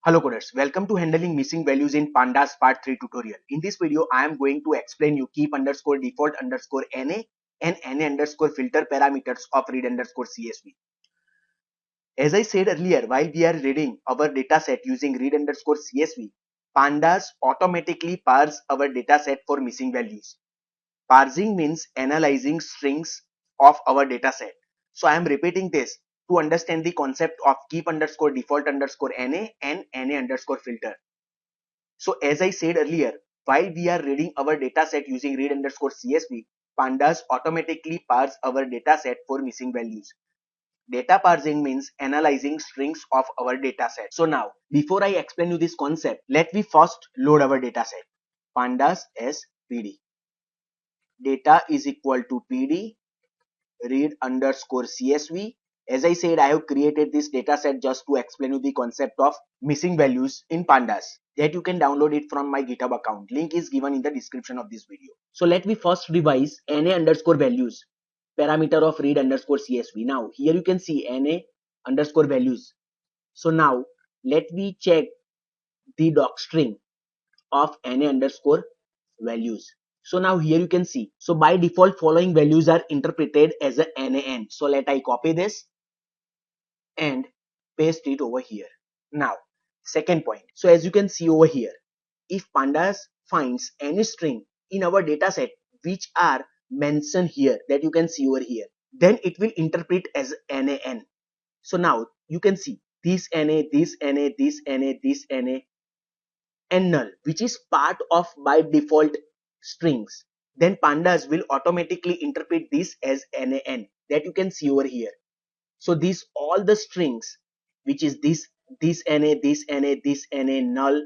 Hello coders, welcome to handling missing values in Pandas part 3 tutorial. In this video, I am going to explain you keep underscore default underscore NA and NA underscore filter parameters of read underscore CSV. As I said earlier, while we are reading our dataset using read underscore CSV, Pandas automatically parse our dataset for missing values. Parsing means analyzing strings of our dataset. So I am repeating this to understand the concept of keep underscore default underscore NA and NA underscore filter. So as I said earlier, while we are reading our dataset using read underscore CSV, Pandas automatically parse our dataset for missing values. Data parsing means analyzing strings of our dataset. So now, before I explain you this concept, let me first load our dataset. Pandas as PD. Data is equal to PD read underscore CSV. As I said, I have created this dataset just to explain you the concept of missing values in Pandas, that you can download it from my GitHub account. Link is given in the description of this video. So let me first revise NA underscore values parameter of read underscore CSV. Now here you can see NA underscore values. So now let me check the docstring of NA underscore values. So now here you can see. So by default following values are interpreted as a NaN. So let I copy this and paste it over here. Now second point. So as you can see over here, if Pandas finds any string in our dataset which are mentioned here, that you can see over here, then it will interpret as NaN. So now you can see this NA, this NA, this NA, this NA and null, which is part of by default strings. Then Pandas will automatically interpret this as NaN, that you can see over here. So these all the strings, which is this NA, this NA, this NA, null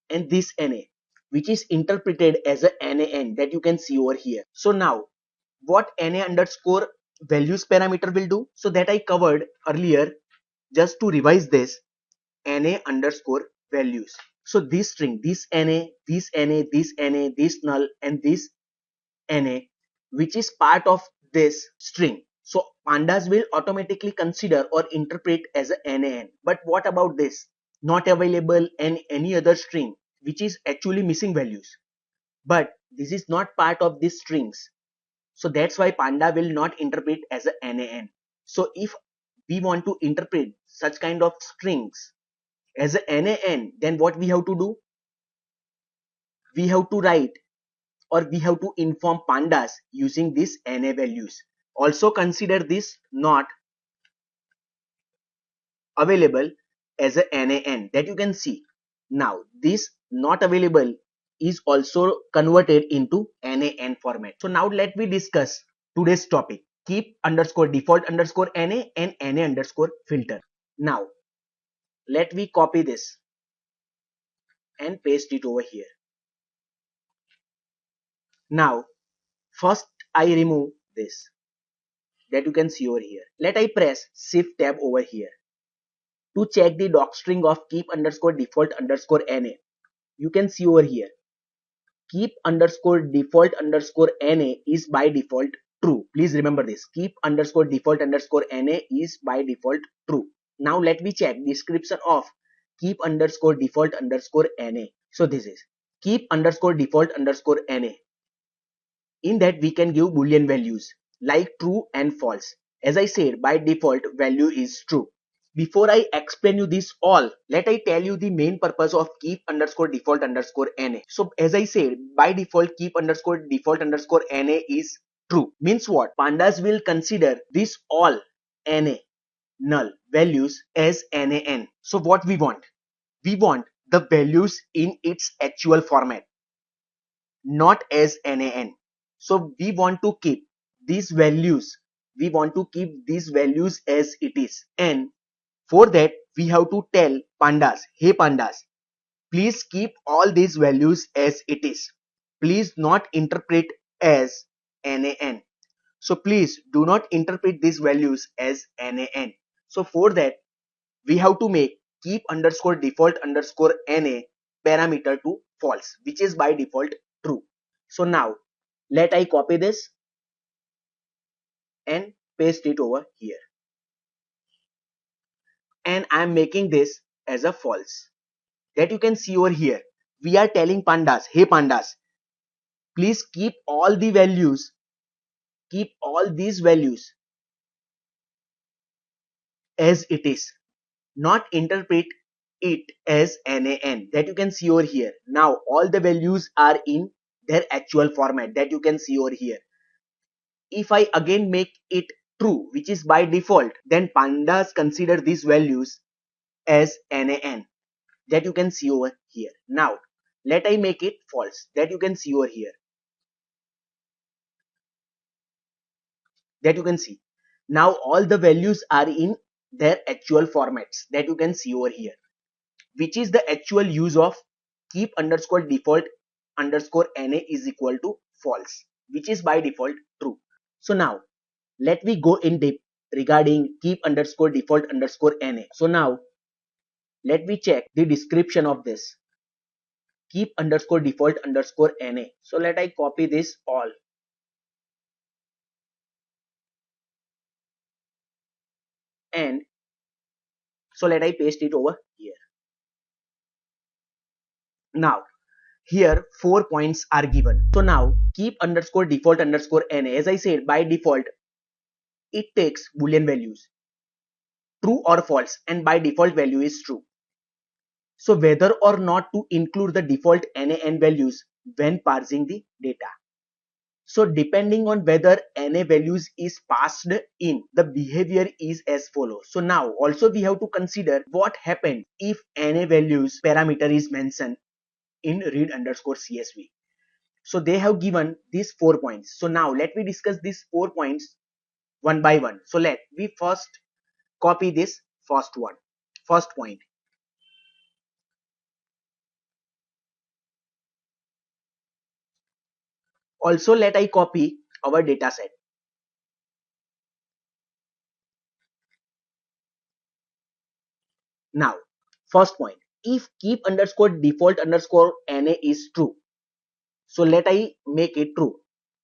and this NA, which is interpreted as a NaN, that you can see over here. So now what NA underscore values parameter will do, so that I covered earlier, just to revise this, NA underscore values. So this string, this NA, this NA, this NA, this null and this NA, which is part of this string. So Pandas will automatically consider or interpret as a NaN. But what about this? Not available and any other string, which is actually missing values. But this is not part of these strings. So that's why Panda will not interpret as a NaN. So if we want to interpret such kind of strings as a NaN, then what we have to do? We have to write or we have to inform Pandas using these NA values. Also consider this not available as a NaN, that you can see. Now this not available is also converted into NaN format. So now let me discuss today's topic, keep underscore default underscore NA and NA underscore filter. Now let me copy this and paste it over here. Now first I remove this, that you can see over here. Let I press shift tab over here to check the docstring of keep underscore default underscore NA. You can see over here, keep underscore default underscore NA is by default true. Please remember this, keep underscore default underscore NA is by default true. Now let me check description of keep underscore default underscore NA. So this is keep underscore default underscore NA. In that we can give boolean values like true and false. As I said, by default value is true. Before I explain you this all, let I tell you the main purpose of keep underscore default underscore NA. So as I said, by default keep underscore default underscore NA is true. Means what? Pandas will consider this all NA null values as NaN. So what we want? We want the values in its actual format, not as NaN. So we want to keep these values. We want to keep these values as it is. And for that, we have to tell Pandas, hey Pandas, please keep all these values as it is. Please not interpret as NaN. So please do not interpret these values as NaN. So for that, we have to make keep underscore default underscore NA parameter to false, which is by default true. So now let I copy this and paste it over here. And I am making this as a false. that you can see over here. We are telling pandas, hey pandas, please keep all these values as it is, not interpret it as NaN, that you can see over here. Now all the values are in their actual format, that you can see over here. If I again make it true, which is by default, then pandas consider these values as NaN, that you can see over here. Now let I make it false, that you can see over here, that you can see. Now all the values are in their actual formats, that you can see over here, which is the actual use of keep underscore default underscore NA is equal to false, which is by default true. So now let me go in depth regarding keep underscore default underscore NA. So now let me check the description of this keep underscore default underscore NA. So let I copy this all and so let I paste it over here. Now here 4 points are given. So now keep underscore default underscore NA, as I said, by default it takes boolean values true or false, and by default value is true. So whether or not to include the default NaN values when parsing the data. So depending on whether NA values is passed in, the behavior is as follows. So now also we have to consider what happened if NA values parameter is mentioned in read underscore CSV. So they have given these 4 points. So now let me discuss these 4 points one by one. So let we first copy this first point. Also let I copy our data set. Now first point, if keep underscore default underscore NA is true, so let I make it true.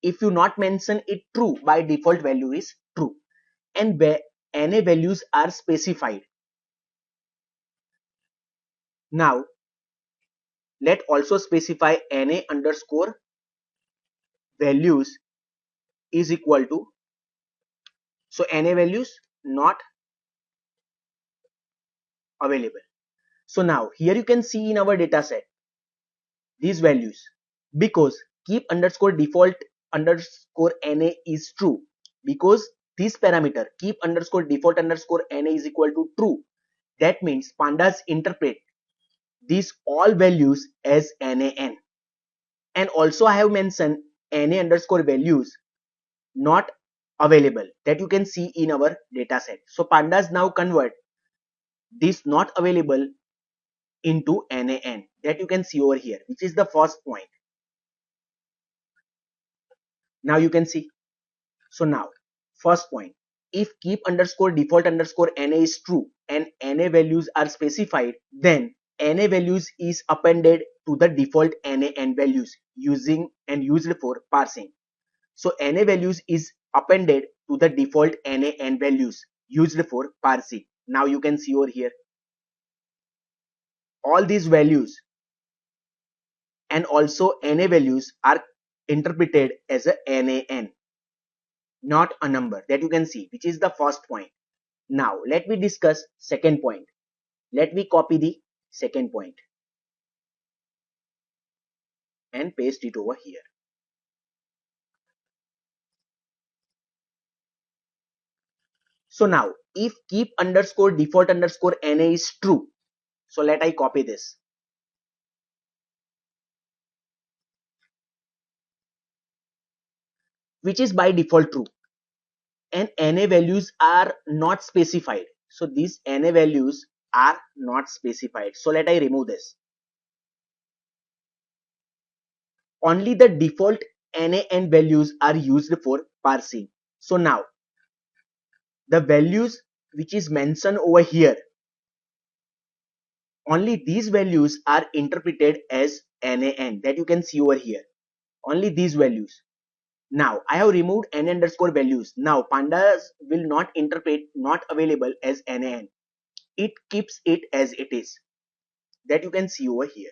If you not mention it true, by default value is true, and where NA values are specified. Now let also specify NA underscore values is equal to, so NA values not available. So now here you can see in our data set these values, because keep underscore default underscore NA is true, because this parameter keep underscore default underscore NA is equal to true. That means pandas interpret these all values as NaN. And also I have mentioned NA underscore values not available, that you can see in our data set. So pandas now convert this not available into NaN, that you can see over here, which is the first point. Now you can see. So now first point, if keep underscore default underscore NA is true and NA values are specified, then NA values is appended to the default NaN values using and used for parsing. So NA values is appended to the default NaN values used for parsing. Now you can see over here all these values and also NA values are interpreted as a NaN, not a number, that you can see, which is the first point. Now let me discuss second point. Let me copy the second point and paste it over here. So now if keep underscore default underscore NA is true, so let I copy this, which is by default true, and NA values are not specified. So these NA values are not specified. So let I remove this. Only the default NaN values are used for parsing. So now the values which is mentioned over here, only these values are interpreted as NaN, that you can see over here. Only these values. Now I have removed N underscore values. Now pandas will not interpret not available as NaN. It keeps it as it is. that you can see over here.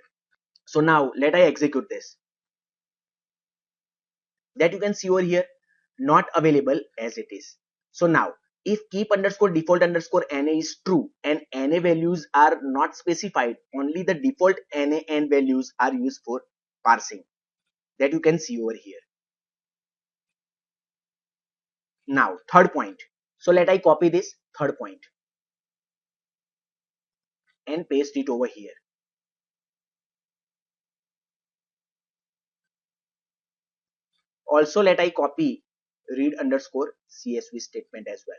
So now let I execute this, that you can see over here, not available as it is. So now if keep underscore default underscore na is true and na values are not specified, only the default na and values are used for parsing, that you can see over here. Now third point, so let I copy this third point and paste it over here. Also let I copy read underscore csv statement as well.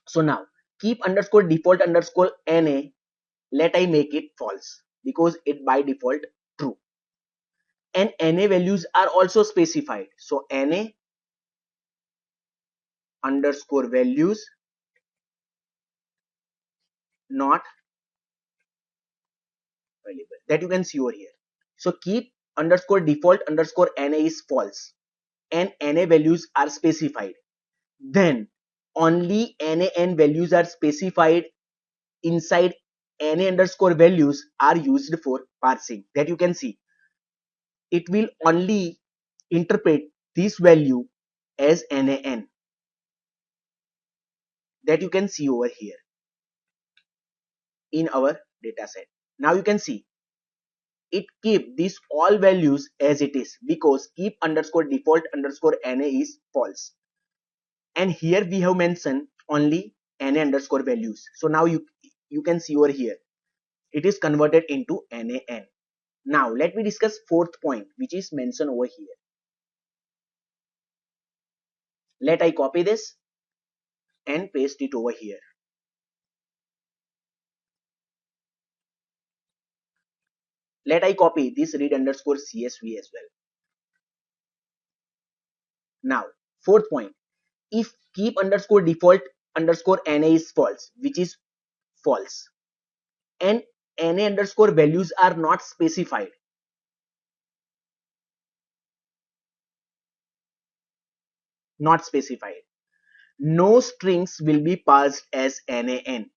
So now keep underscore default underscore na, let I make it false because it by default true, and na values are also specified. So na underscore values not available, that you can see over here. So keep underscore default underscore na is false and na values are specified, then only na and values are specified inside na underscore values are used for parsing, that you can see. It will only interpret this value as nan, that you can see over here in our data set. Now you can see it keep these all values as it is because keep underscore default underscore na is false, and here we have mentioned only na underscore values. So now you can see over here it is converted into nan. Now let me discuss fourth point which is mentioned over here. Let I copy this and paste it over here. Let I copy this read underscore csv as well. Now fourth point, if keep underscore default underscore na is false, which is false, and na underscore values are not specified, no strings will be passed as nan.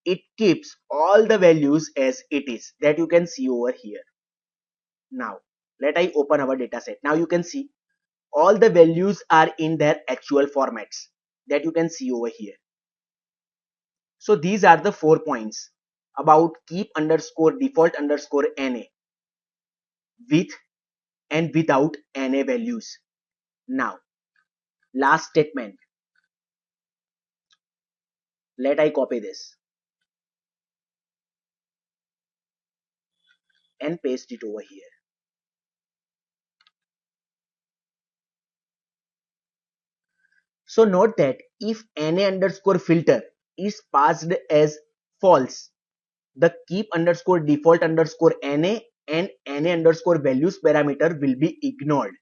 It keeps all the values as it is, that you can see over here. Now let I open our data set. Now you can see all the values are in their actual formats, that you can see over here. So these are the 4 points about keep underscore default underscore na with and without na values. Now last statement, let I copy this and paste it over here. So note that if na underscore filter is passed as false, the keep underscore default underscore na and na underscore values parameter will be ignored.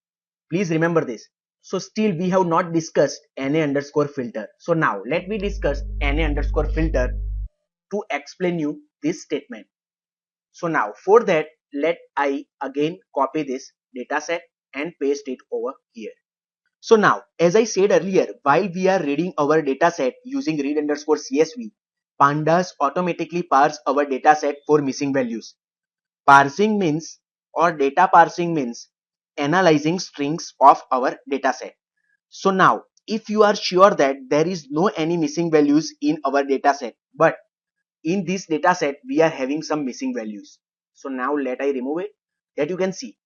Please remember this. So still we have not discussed na underscore filter. So now let me discuss na underscore filter to explain you this statement. So now for that, let I again copy this data set and paste it over here. So now, as I said earlier, while we are reading our data set using read underscore csv, pandas automatically parse our data set for missing values. Parsing means, or data parsing means, analyzing strings of our data set. So now if you are sure that there is no any missing values in our data set, but in this data set we are having some missing values, so now let I remove it, that you can see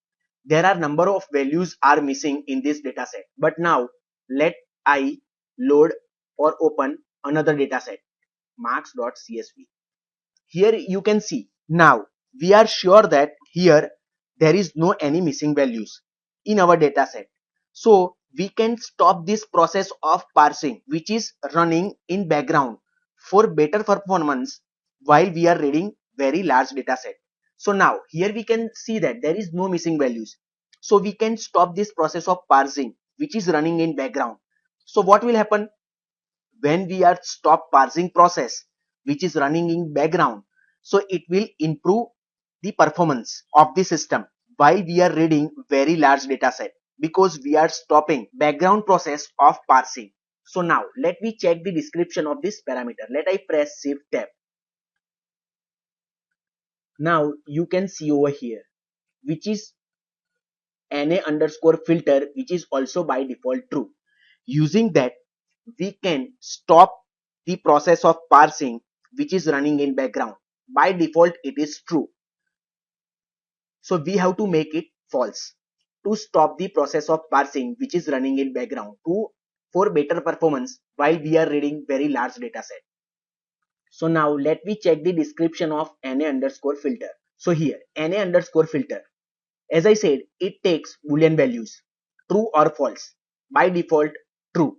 there are number of values are missing in this data set. But now let I load or open another data set, marks.csv. Here you can see now we are sure that here there is no any missing values in our data set. So we can stop this process of parsing which is running in background for better performance while we are reading very large data set. So now here we can see that there is no missing values. So we can stop this process of parsing which is running in background. So what will happen when we are stop parsing process which is running in background? So it will improve the performance of the system while we are reading very large data set because we are stopping background process of parsing. So now let me check the description of this parameter. Let I press shift tab. Now you can see over here, which is NA underscore filter, which is also by default true. Using that, we can stop the process of parsing which is running in background. By default, it is true. So we have to make it false to stop the process of parsing which is running in background for better performance while we are reading very large data set. So now let me check the description of NA underscore filter. So here NA underscore filter, as I said, it takes boolean values true or false. By default true.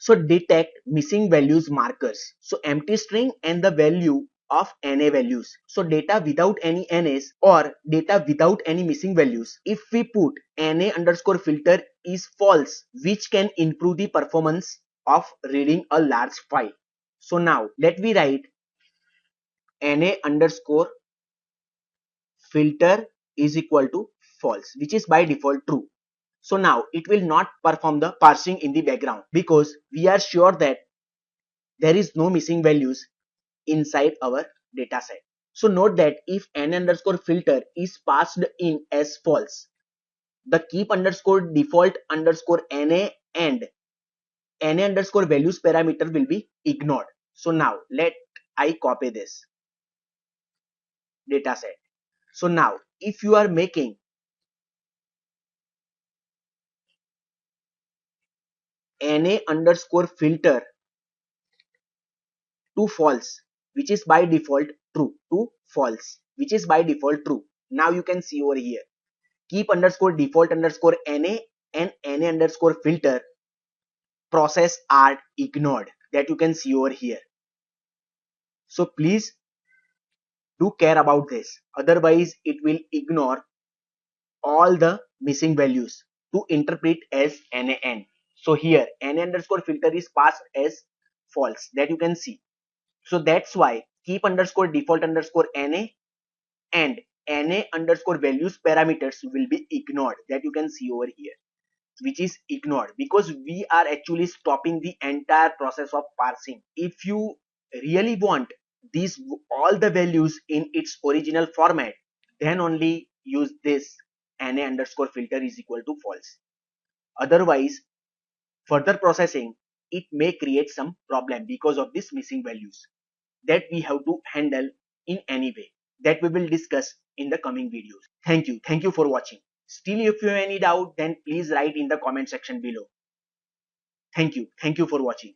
So detect missing values markers. So empty string and the value of NA values. So data without any NAs or data without any missing values. If we put NA underscore filter is false, which can improve the performance of reading a large file. So now let me write NA underscore filter is equal to false, which is by default true. So now it will not perform the parsing in the background because we are sure that there is no missing values inside our data set. So note that if n underscore filter is passed in as false, the keep underscore default underscore na and na underscore values parameter will be ignored. So now let I copy this data set. So now if you are making na underscore filter to false, which is by default true, to false, which is by default true. Now you can see over here, keep underscore default underscore na and na underscore filter process are ignored, that you can see over here. So please do care about this, otherwise it will ignore all the missing values to interpret as nan. So here na underscore filter is passed as false, that you can see. So that's why keep underscore default underscore na and na underscore values parameters will be ignored, that you can see over here, which is ignored because we are actually stopping the entire process of parsing. If you really want these all the values in its original format, then only use this na underscore filter is equal to false. Otherwise, further processing, it may create some problem because of these missing values that we have to handle in any way, that we will discuss in the coming videos. Thank you for watching. Still, if you have any doubt, then please write in the comment section below. Thank you for watching.